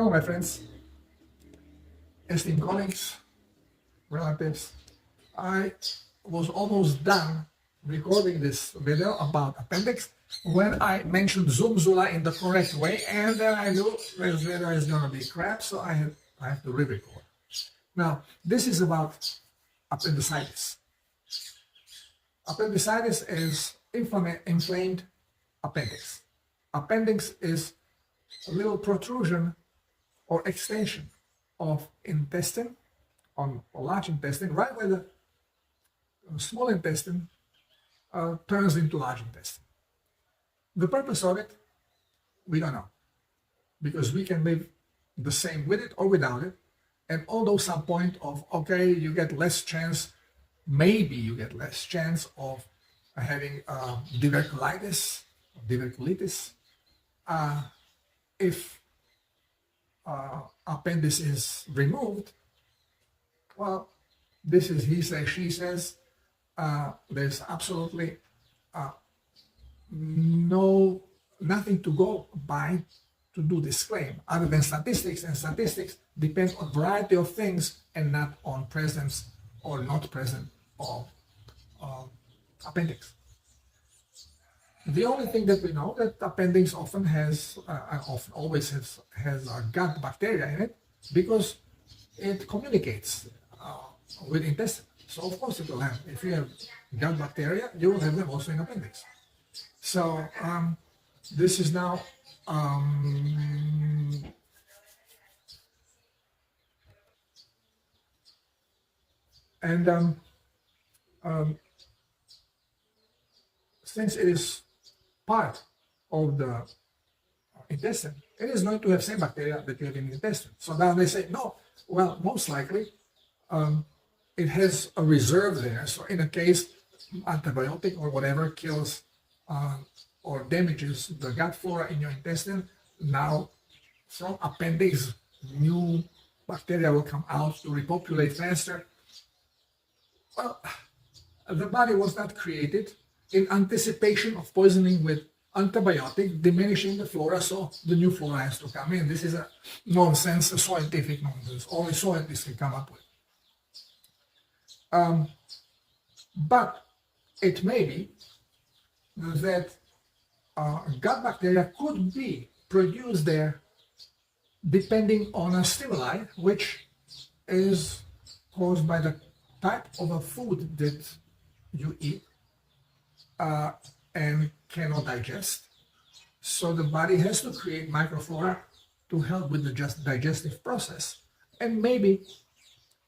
Hello, my friends, esteemed colleagues, relatives. I was almost done recording this video about appendix when I mentioned Zoomzula in the correct way, and then I knew this video is going to be crap, so I have to re-record. Now, this is about appendicitis. Appendicitis is inflamed appendix. Appendix is a little protrusion or extension of intestine, on a large intestine, right where the small intestine turns into large intestine. The purpose of it, we don't know, because we can live the same with it or without it. And although some point of, okay, you get less chance, maybe you get less chance of having diverculitis, if appendix is removed. Well, this is he says, she says. There's absolutely nothing to go by to do this claim other than statistics, and statistics depend on a variety of things and not on presence or not present of appendix. The only thing that we know that appendix often has, always has gut bacteria in it, because it communicates with intestine. So of course it will have, if you have gut bacteria, you will have them also in appendix. So this is now since it is part of the intestine, it is going to have same bacteria that you have in the intestine. So now they say, no, well, most likely it has a reserve there. So in a case, antibiotic or whatever kills or damages the gut flora in your intestine, now from appendix, new bacteria will come out to repopulate faster. Well, the body was not created in anticipation of poisoning with antibiotic, diminishing the flora, so the new flora has to come in. This is a nonsense, a scientific nonsense. Only scientists can come up with. But it may be that gut bacteria could be produced there depending on a stimuli, which is caused by the type of a food that you eat and cannot digest. So the body has to create microflora to help with the digestive process. And maybe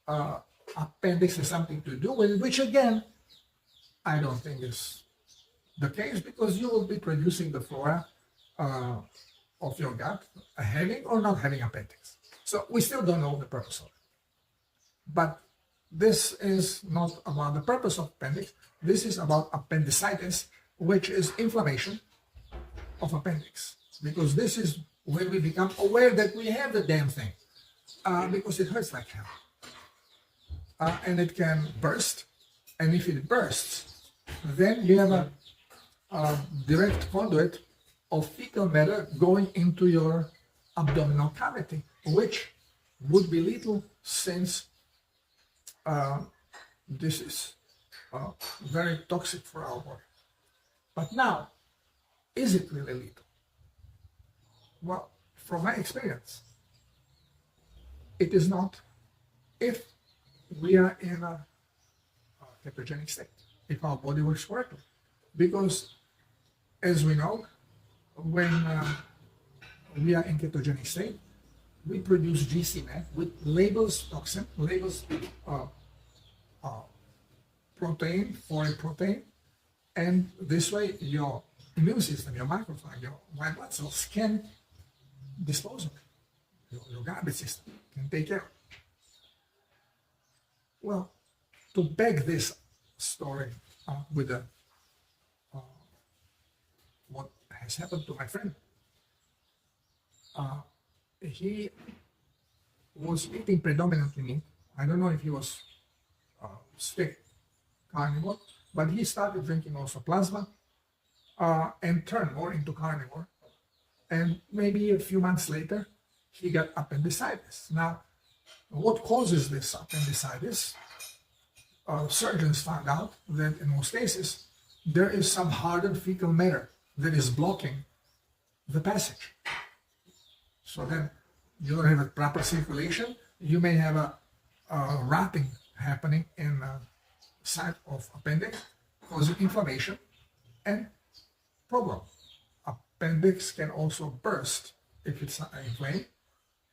appendix has something to do with it, which again, I don't think is the case, because you will be producing the flora of your gut, having or not having appendix. So we still don't know the purpose of it. But this is not about the purpose of appendix. This is about appendicitis, which is inflammation of appendix. Because this is when we become aware that we have the damn thing, because it hurts like hell. And it can burst, and if it bursts, then you have a direct conduit of fecal matter going into your abdominal cavity, which would be lethal, since this is very toxic for our body. But now, is it really lethal? Well, from my experience, it is not, if we are in a ketogenic state, if our body works correctly. Because, as we know, when we are in ketogenic state, we produce GC-MET, which labels toxin, labels protein, foreign protein, and this way your immune system, your macrophage, your white blood cells can dispose of it. Your garbage system can take care of it. Well, to back this story with what has happened to my friend, he was eating predominantly meat. I don't know if he was strict carnivore, but he started drinking also plasma and turned more into carnivore. And maybe a few months later, he got appendicitis. Now, what causes this appendicitis? Surgeons found out that in most cases, there is some hardened fecal matter that is blocking the passage. So then you don't have a proper circulation. You may have a wrapping happening in the side of appendix, causing inflammation and problem. Appendix can also burst if it's inflamed,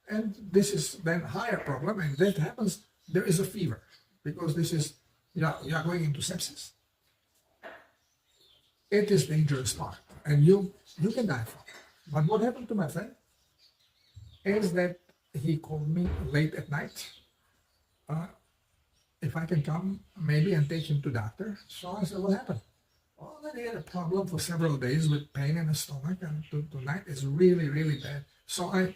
and this is then higher problem, and that happens, there is a fever, because this is, you are going into sepsis. It is dangerous part, and you can die from it. But what happened to my friend is that he called me late at night, if I can come maybe and take him to doctor. So I said, what happened? Oh, then he had a problem for several days with pain in the stomach, and tonight is really, really bad. So I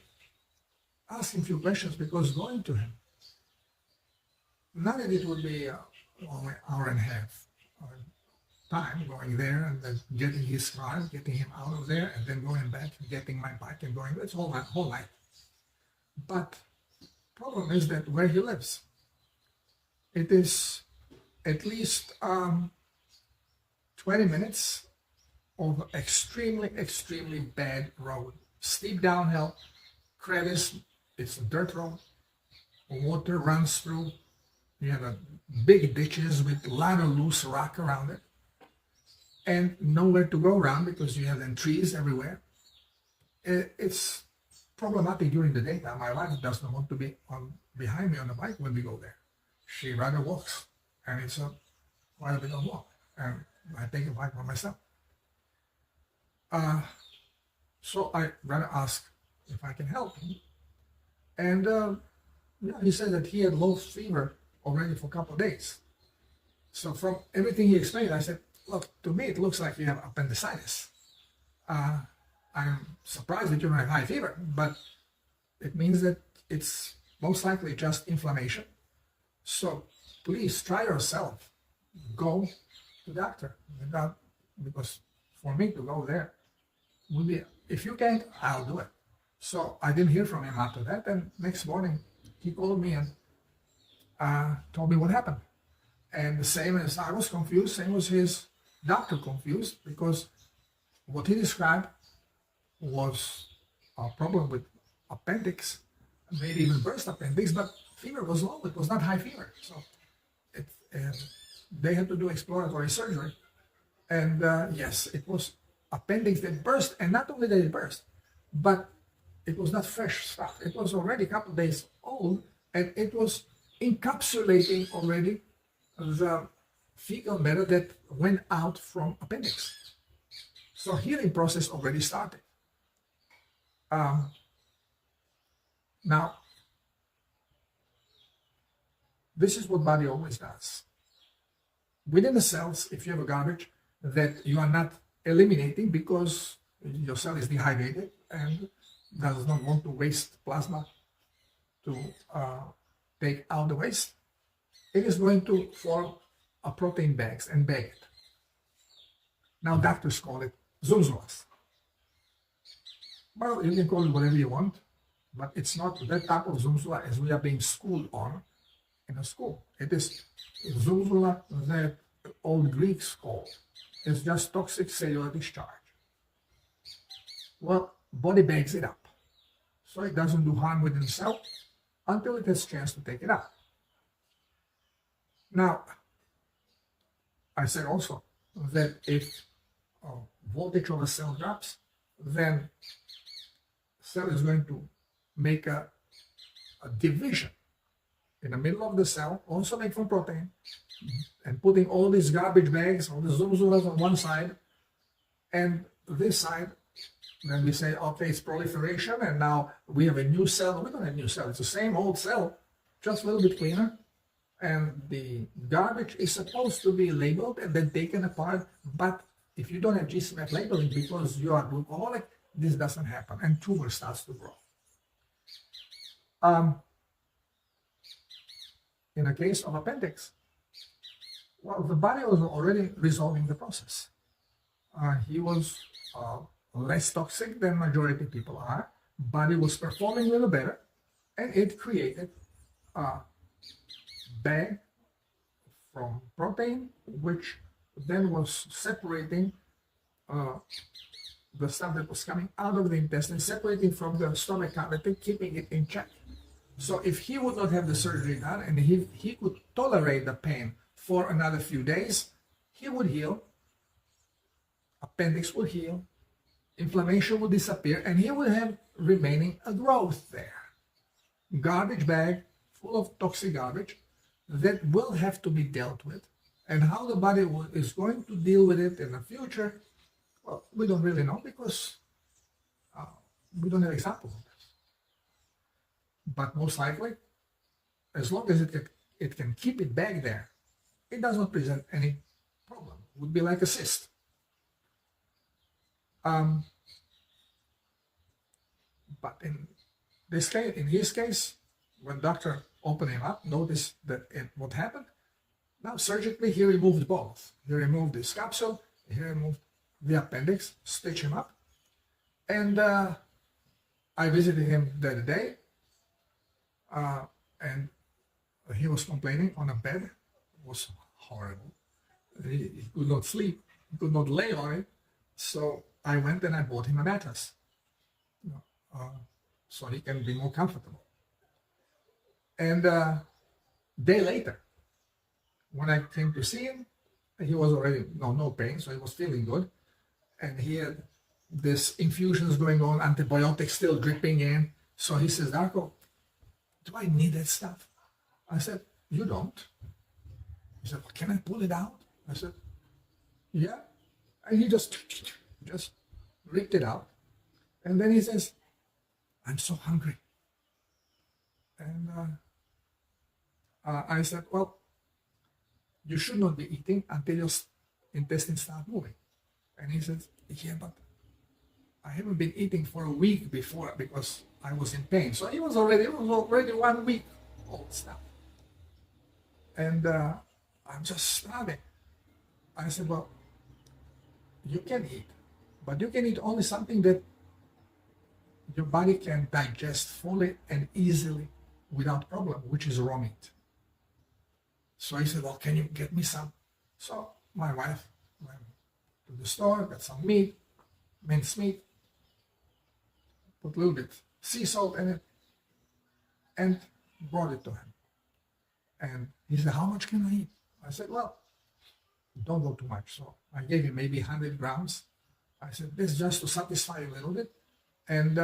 asked him a few questions, because going to him, not that it would be only an hour and a half time going there and then getting his car, getting him out of there, and then going back and getting my bike and going, it's whole night. But problem is that where he lives, it is at least 20 minutes of extremely, extremely bad road. Steep downhill, crevice, it's a dirt road, water runs through, you have a big ditches with a lot of loose rock around it, and nowhere to go around because you have then trees everywhere. It's problematic during the daytime. My wife doesn't want to be behind me on the bike when we go there. She rather walks, and it's quite a bit of walk, and I take a bike by myself. So I rather ask if I can help him. And he said that he had low fever already for a couple of days. So from everything he explained, I said, look, to me it looks like you have appendicitis. I'm surprised that you don't have high fever, but it means that it's most likely just inflammation. So please try yourself. Go to the doctor. Because for me to go there would be, if you can't, I'll do it. So I didn't hear from him after that, and next morning he called me and told me what happened. And the same as I was confused, same was his doctor confused, because what he described was a problem with appendix, maybe even burst appendix, but fever was low, it was not high fever. So they had to do exploratory surgery. And yes, it was appendix that burst, and not only that it burst, but it was not fresh stuff. It was already a couple of days old, and it was encapsulating already the fecal matter that went out from appendix. So healing process already started. Now, this is what body always does. Within the cells, if you have a garbage that you are not eliminating because your cell is dehydrated and does not want to waste plasma to take out the waste, it is going to form a protein bags and bag it. Now doctors call it zunzulas. Well, you can call it whatever you want, but it's not that type of zunzula as we are being schooled on in a school. It is zunzula that old Greeks called. It's just toxic cellular discharge. Well, body bags it up, so it doesn't do harm within the cell until it has a chance to take it out. Now, I said also that if voltage of a cell drops, then cell is going to make a division in the middle of the cell, also made from protein, and putting all these garbage bags, all the zunzulas on one side, and this side, then we say, okay, it's proliferation, and now we have a new cell. We don't have a new cell. It's the same old cell, just a little bit cleaner. And the garbage is supposed to be labeled and then taken apart. But if you don't have GCMF labeling because you are glucoholic, this doesn't happen, and tumor starts to grow. In the case of appendix, well, the body was already resolving the process. He was less toxic than majority people are, body was performing a little better, and it created a bag from protein, which then was separating the stuff that was coming out of the intestine, separating from the stomach cavity, keeping it in check. So if he would not have the surgery done and he could tolerate the pain for another few days, he would heal, appendix would heal, inflammation would disappear, and he would have remaining a growth there. Garbage bag full of toxic garbage that will have to be dealt with. And how the body is going to deal with it in the future, well, we don't really know because we don't have examples of this. But most likely, as long as it can keep it back there, it does not present any problem. It would be like a cyst. But in this case, in his case, when doctor opened him up, noticed that what happened. Now surgically, he removed both. He removed this capsule, he removed the appendix, stitched him up, and I visited him the other day, and he was complaining on a bed. It was horrible. He could not sleep. He could not lay on it. So I went and I bought him a mattress, so he can be more comfortable. And day later, when I came to see him, he was already no pain, so he was feeling good, and he had this infusions going on, antibiotics still dripping in. So he says, "Darko, do I need that stuff?" I said, "You don't." He said, "Well, can I pull it out?" I said, "Yeah." And he just ripped it out. And then he says, "I'm so hungry." And I said, "Well, you should not be eating until your intestines start moving." And he says, "Yeah, but I haven't been eating for a week before because I was in pain." So it was already 1 week old stuff. And I'm just starving. I said, "Well, you can eat, but you can eat only something that your body can digest fully and easily without problem, which is raw meat." So he said, "Well, can you get me some?" So my wife went to the store, got some meat, minced meat, put a little bit sea salt in it, and brought it to him. And he said, "How much can I eat?" I said, "Well, don't go too much." So I gave him maybe 100 grams. I said, "This is just to satisfy you a little bit. And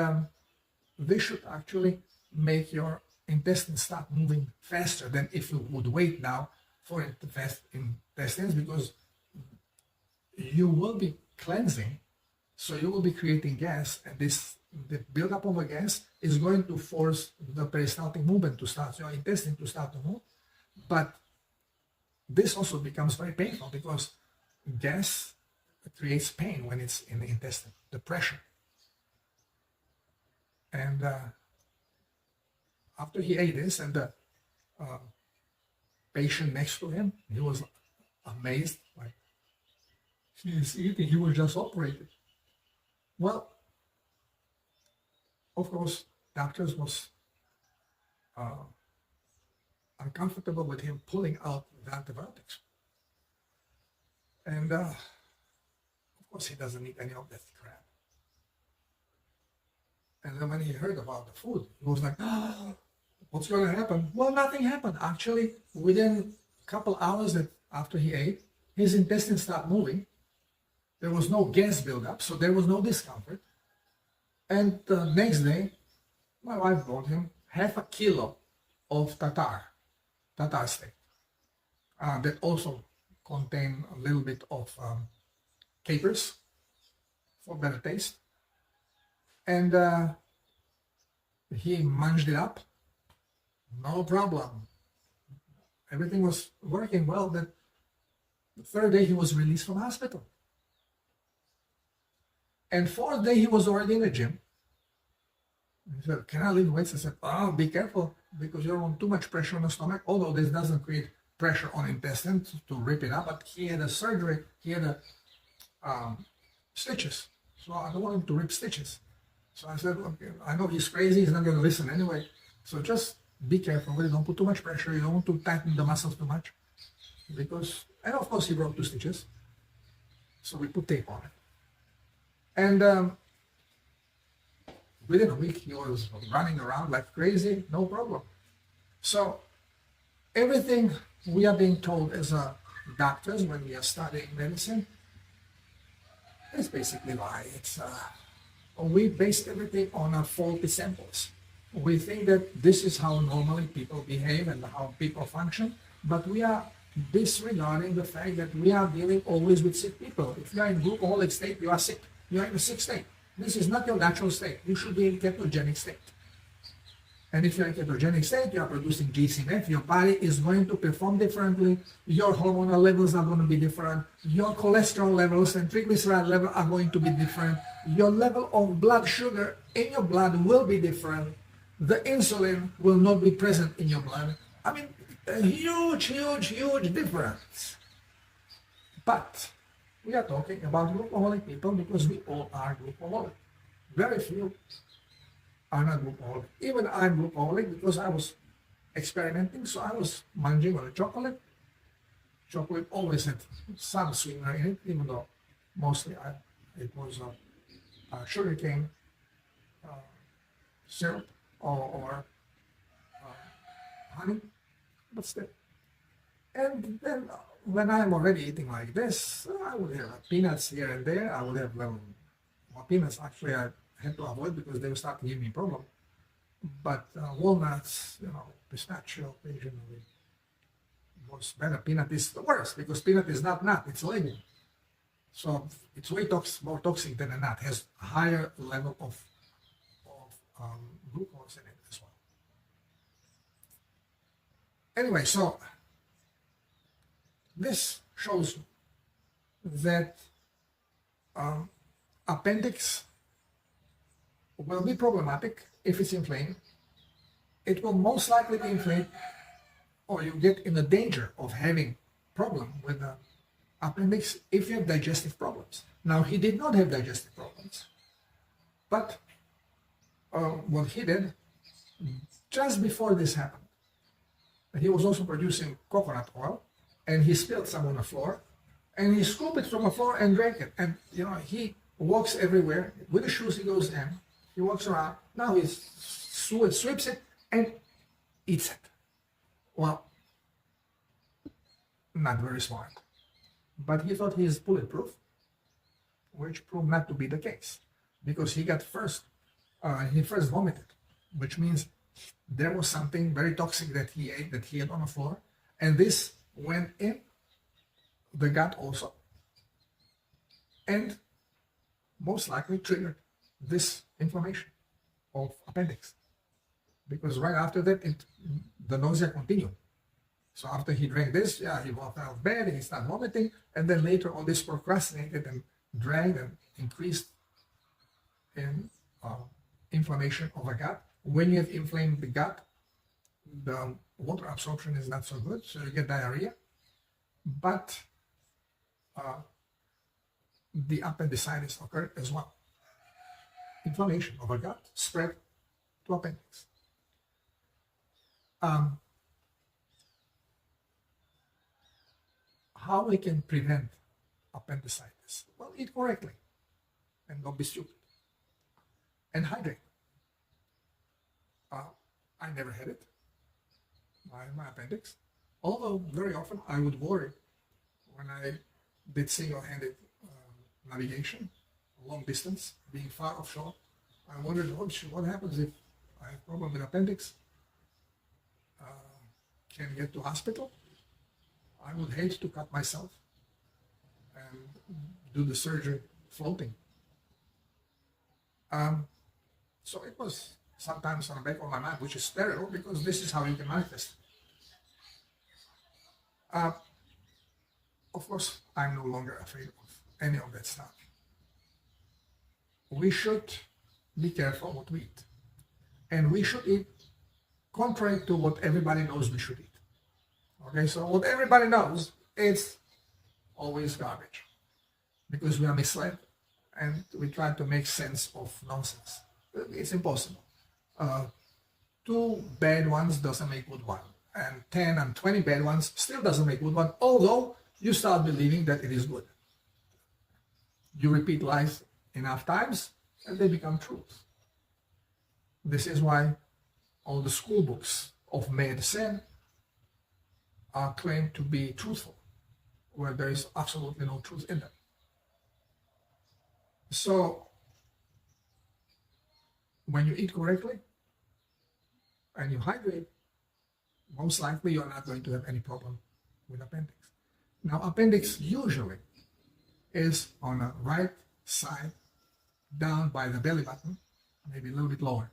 this should actually make your intestines start moving faster than if you would wait now for it to fast intestines, because you will be cleansing, so you will be creating gas, and the buildup of a gas is going to force the peristaltic movement to start, your intestine to start to move. But this also becomes very painful because gas creates pain when it's in the intestine, the pressure. And after he ate this, and the patient next to him, he was amazed, like, he's eating, he was just operated. Well, of course, doctors was uncomfortable with him pulling out the antibiotics. And of course, he doesn't need any of that crap. And then when he heard about the food, he was like, "Oh, what's going to happen?" Well, nothing happened. Actually, within a couple hours after he ate, his intestines started moving. There was no gas buildup, so there was no discomfort. And the next day, my wife brought him 1/2 kilo of tartar steak, that also contain a little bit of capers for better taste. And he munched it up, no problem. Everything was working well. That the 3rd day he was released from hospital. And 4th day he was already in the gym. He said, "Can I lift weights?" I said, "Oh, be careful, because you're on too much pressure on the stomach." Although this doesn't create pressure on intestine to rip it up, but he had a surgery, he had a stitches. So I don't want him to rip stitches. So I said, okay, I know he's crazy, he's not going to listen anyway. So just be careful with it. Don't put too much pressure. You don't want to tighten the muscles too much. Because, and of course he broke 2 stitches. So we put tape on it. And within a week he was running around like crazy, no problem. So everything we are being told as doctors when we are studying medicine is basically lie. We base everything on faulty samples. We think that this is how normally people behave and how people function, but we are disregarding the fact that we are dealing always with sick people. If you are in glucoholic state, you are sick. You are in a sick state. This is not your natural state. You should be in ketogenic state. And if you're in ketogenic state, you are producing GCMF, your body is going to perform differently, your hormonal levels are going to be different, your cholesterol levels and triglyceride level are going to be different, your level of blood sugar in your blood will be different, the insulin will not be present in your blood. I mean, a huge, huge, huge difference. But we are talking about glucoholic people because we all are glucoholic. Very few are not glucoholic. Even I'm glucoholic because I was experimenting, so I was munching on chocolate. Chocolate always had some sweetener in it, even though mostly it was sugarcane syrup or honey, but still. And then when I'm already eating like this, I would have peanuts here and there. I would have peanuts. Actually, I had to avoid because they would start giving me problem. But walnuts, pistachio occasionally was better. Peanut is the worst because peanut is not nut, it's legume. So it's way more toxic than a nut. It has a higher level of glucose in it as well. Anyway, so this shows that appendix will be problematic if it's inflamed. It will most likely be inflamed, or you get in the danger of having problem with the appendix if you have digestive problems. Now, he did not have digestive problems, but what he did just before this happened, he was also producing coconut oil, and he spilled some on the floor, and he scooped it from the floor and drank it. And he walks everywhere with the shoes. He goes in, he walks around. Now he sweeps it and eats it. Well, not very smart, but he thought he is bulletproof, which proved not to be the case, because he first vomited, which means there was something very toxic that he ate, that he had on the floor, and this went in the gut also, and most likely triggered this inflammation of appendix, because right after that the nausea continued. So after he drank this, he walked out of bed and he started vomiting, and then later on this procrastinated and dragged and increased in inflammation of the gut. When you have inflamed the gut, the water absorption is not so good, so you get diarrhea. But the appendicitis occurred as well. Inflammation of the gut spread to appendix. How we can prevent appendicitis? Well, eat correctly and don't be stupid. And hydrate. I never had it, my appendix. Although very often I would worry when I did single-handed navigation, long distance, being far offshore. I wondered, what happens if I have a problem with appendix? Can I get to hospital? I would hate to cut myself and do the surgery floating. So it was sometimes on the back of my mind, which is terrible because this is how you can manifest. Of course, I'm no longer afraid of any of that stuff. We should be careful what we eat. And we should eat contrary to what everybody knows we should eat. Okay, so what everybody knows, it's always garbage. Because we are misled and we try to make sense of nonsense. It's impossible. 2 bad ones doesn't make good one, and 10 and 20 bad ones still doesn't make good one, although you start believing that it is good. You repeat lies enough times and they become truth. This is why all the school books of medicine are claimed to be truthful, where there is absolutely no truth in them. So, when you eat correctly and you hydrate, most likely you're not going to have any problem with appendix. Now, appendix usually is on the right side, down by the belly button, maybe a little bit lower.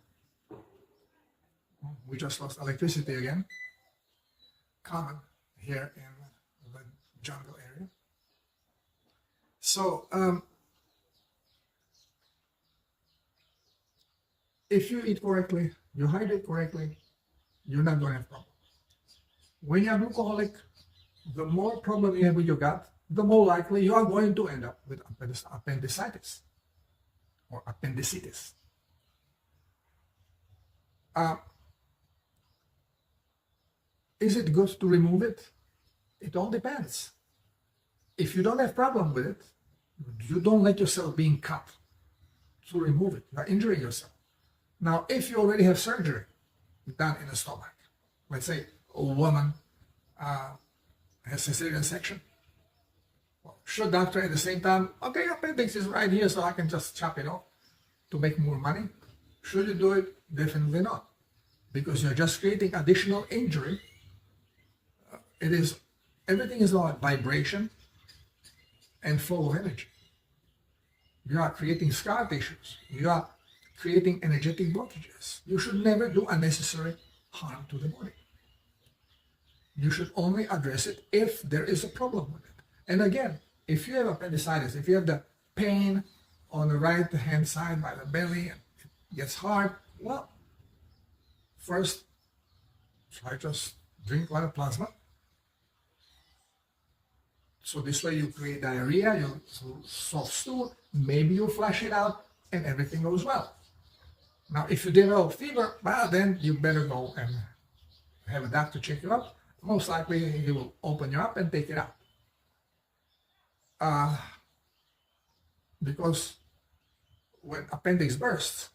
We just lost electricity again. Common here in the jungle area. So, if you eat correctly, you hydrate correctly, you're not going to have problems. When you're glucoholic, the more problem you have with your gut, the more likely you are going to end up with appendicitis or appendicitis. Is it good to remove it? It all depends. If you don't have problem with it, you don't let yourself being cut to remove it. You're injuring yourself. Now, if you already have surgery done in the stomach, let's say a woman has a cesarean section, well, should doctor at the same time, okay, appendix is right here, so I can just chop it off to make more money? Should you do it? Definitely not, because you're just creating additional injury. Everything is about vibration and flow of energy. You are creating scar tissues. You are creating energetic blockages. You should never do unnecessary harm to the body. You should only address it if there is a problem with it. And again, if you have appendicitis, if you have the pain on the right hand side by the belly and it gets hard, well, first try just drink a lot of plasma. So this way you create diarrhea, you soft stool, maybe you flush it out and everything goes well. Now, if you develop fever, well, then you better go and have a doctor check you up. Most likely he will open you up and take it out. Because when appendix bursts,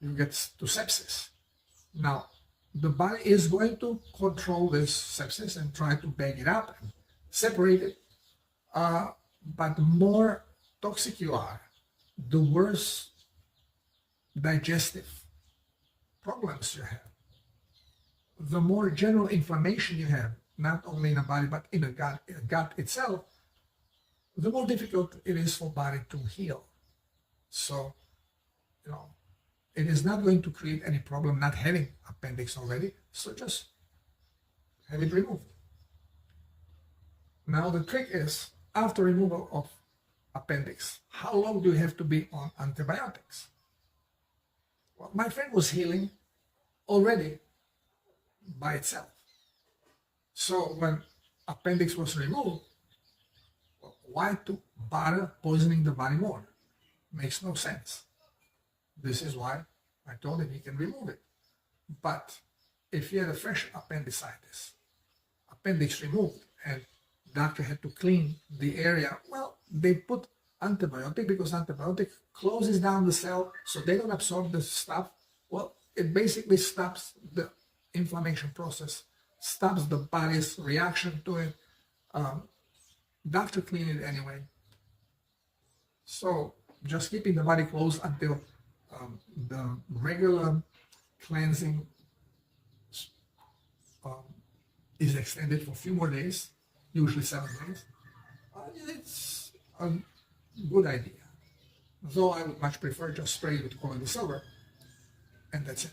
you get to sepsis. Now, the body is going to control this sepsis and try to bag it up and separate it. But the more toxic you are, the worse digestive problems you have. The more general inflammation you have, not only in the body but in the gut itself, the more difficult it is for body to heal. So, it is not going to create any problem not having appendix already, so just have it removed. Now the trick is, after removal of appendix, how long do you have to be on antibiotics? Well, my friend was healing already by itself. So when appendix was removed, well, why to bother poisoning the body more? Makes no sense. This is why I told him he can remove it. But if he had a fresh appendicitis, appendix removed, and doctor had to clean the area, well, they put antibiotic because antibiotic closes down the cell so they don't absorb the stuff. Well, it basically stops the inflammation process, stops the body's reaction to it. Doctor cleaned it anyway. So just keeping the body closed until the regular cleansing is extended for a few more days, usually 7 days. It's a good idea. Though I would much prefer just spray it with colloidal silver, and that's it.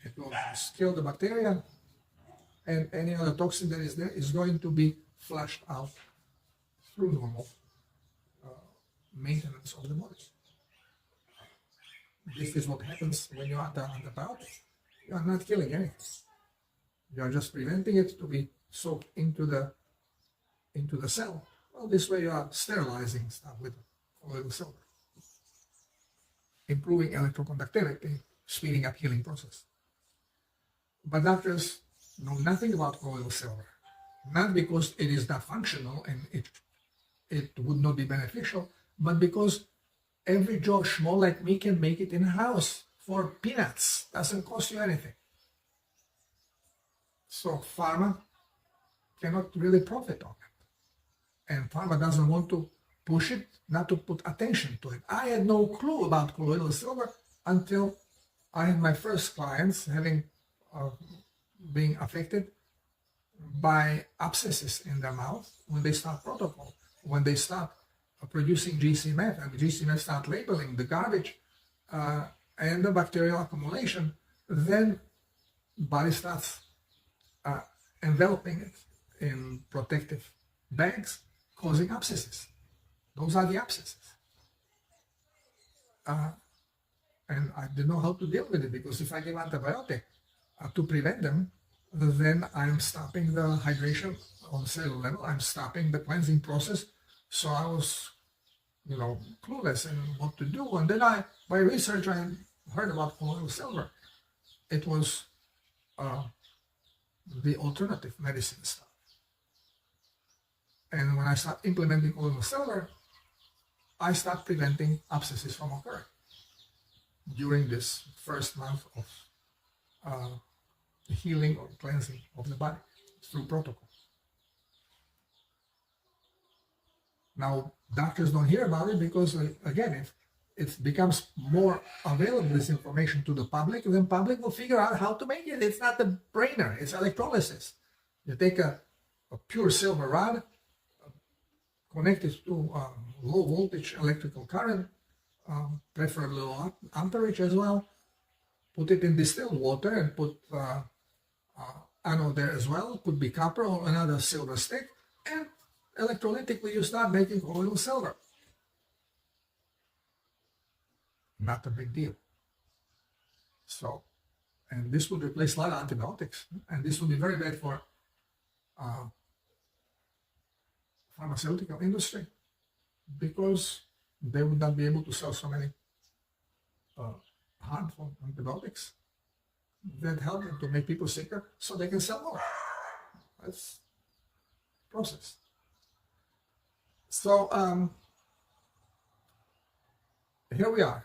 It will just kill the bacteria, and any other toxin that is there is going to be flushed out through normal maintenance of the body. This is what happens when you are done antibiotics. You are not killing anything. You are just preventing it to be soaked into the cell. Well, this way you are sterilizing stuff with colloidal silver. improving electroconductivity, speeding up healing process. But doctors know nothing about colloidal silver, not because it is not functional and it would not be beneficial, but because every Joe Schmo like me can make it in a house for peanuts. Doesn't cost you anything. So pharma cannot really profit on it. And pharma doesn't want to push it, not to put attention to it. I had no clue about colloidal silver until I had my first clients having being affected by abscesses in their mouth when they start protocol, when they start producing GC-meth, and GC-meth start labeling the garbage and the bacterial accumulation, then body starts enveloping it in protective bags, causing abscesses. Those are the abscesses. And I didn't know how to deal with it, because if I give antibiotic to prevent them, then I'm stopping the hydration on cellular level, I'm stopping the cleansing process. So I was, clueless in what to do. And then by research, I heard about colloidal silver. It was the alternative medicine stuff. And when I start implementing colloidal silver, I start preventing abscesses from occurring during this first month of healing or cleansing of the body through protocol. Now, doctors don't hear about it because, again, if it becomes more available, this information to the public, then public will figure out how to make it. It's not a brainer, it's electrolysis. You take a pure silver rod, connect it to low voltage electrical current, preferably low amperage as well, put it in distilled water and put anode there as well, could be copper or another silver stick, and electrolytically you start making colloidal silver. Not a big deal. So, and this would replace a lot of antibiotics, and this would be very bad for pharmaceutical industry, because they would not be able to sell so many harmful antibiotics that help them to make people sicker so they can sell more. That's the process. So here we are.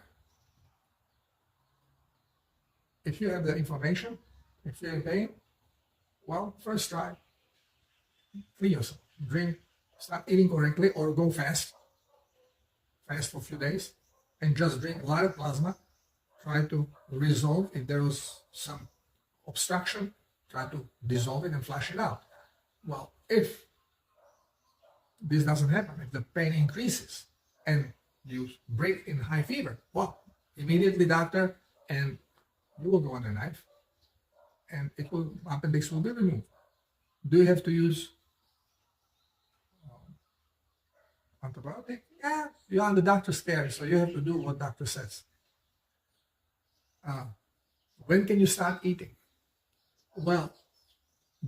If you have the information, if you're in pain, well, first try. Clean yourself. Drink, start eating correctly, or go fast. Fast for a few days, and just drink a lot of plasma. Try to resolve if there was some obstruction. Try to dissolve it and flush it out. Well, if this doesn't happen, if the pain increases and you break in high fever, well, immediately doctor, and you will go under knife, and appendix will be removed. Do you have to use antibiotic? Yeah, you're on the doctor's care, so you have to do what doctor says. When can you start eating? Well,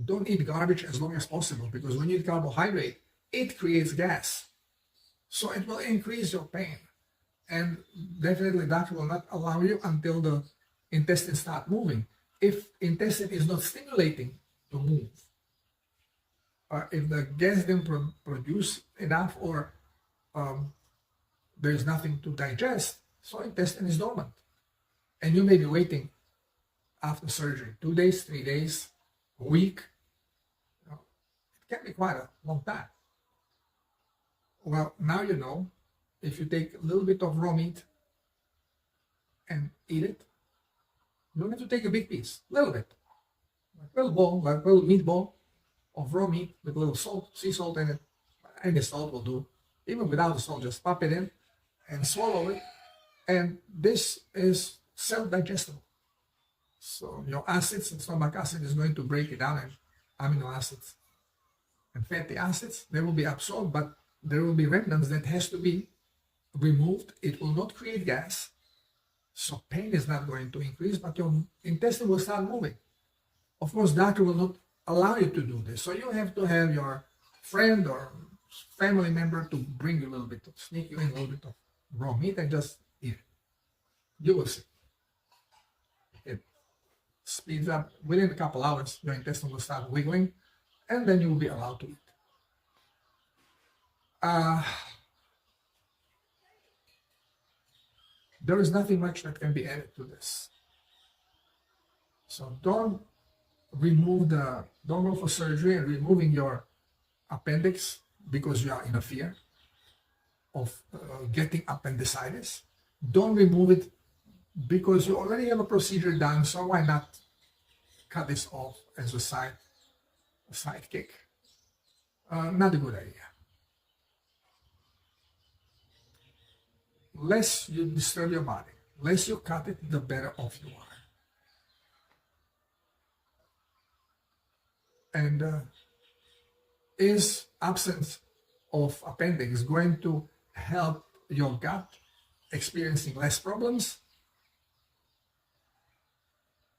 don't eat garbage as long as possible, because when you eat carbohydrate, it creates gas. So it will increase your pain. And definitely doctor will not allow you until the intestines start moving. If intestine is not stimulating to move, if the gas didn't produce enough, or there's nothing to digest, so intestine is dormant. And you may be waiting after surgery, 2 days, 3 days, a week. It can be quite a long time. Well, now you know, if you take a little bit of raw meat and eat it, you don't have to take a big piece, a little bit. Like a little bowl, like a little meatball of raw meat with a little salt, sea salt in it. Any salt will do. Even without the salt, just pop it in and swallow it. And this is self-digestible. So your acids and stomach acid is going to break it down, and amino acids and fatty acids, they will be absorbed, but there will be remnants that has to be removed. It will not create gas. So pain is not going to increase, but your intestine will start moving. Of course, doctor will not allow you to do this. So you have to have your friend or family member to bring you a little bit, sneak you in a little bit of raw meat and just eat it. You will see. It speeds up. Within a couple hours, your intestine will start wiggling, and then you will be allowed to eat. There is nothing much that can be added to this. So don't go for surgery and removing your appendix because you are in a fear of getting appendicitis. Don't remove it because you already have a procedure done, so why not cut this off as a sidekick? Not a good idea. Less you disturb your body, less you cut it, the better off you are. And is absence of appendix going to help your gut experiencing less problems?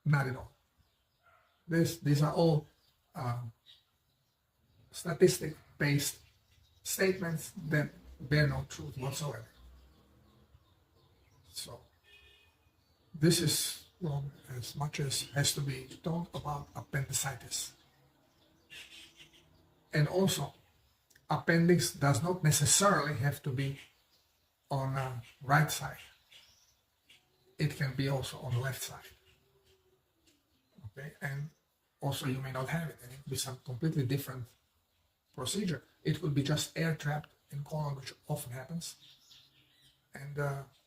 Not at all. These are all statistic-based statements that bear no truth whatsoever. So this is wrong as much as has to be talked about appendicitis. And also, appendix does not necessarily have to be on the right side. It can be also on the left side. Okay, and also you may not have it, and it could be some completely different procedure. It could be just air trapped in colon, which often happens, and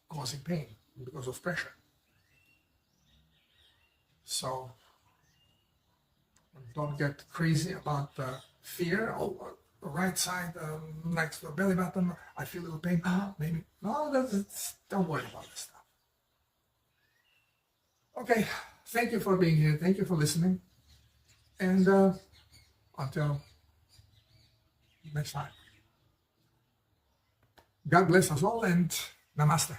causing pain because of pressure. So don't get crazy about fear. Oh, the right side next to the belly button, I feel a little pain. Maybe. No, don't worry about this stuff. Okay, thank you for being here. Thank you for listening. And until next time. God bless us all and namaste.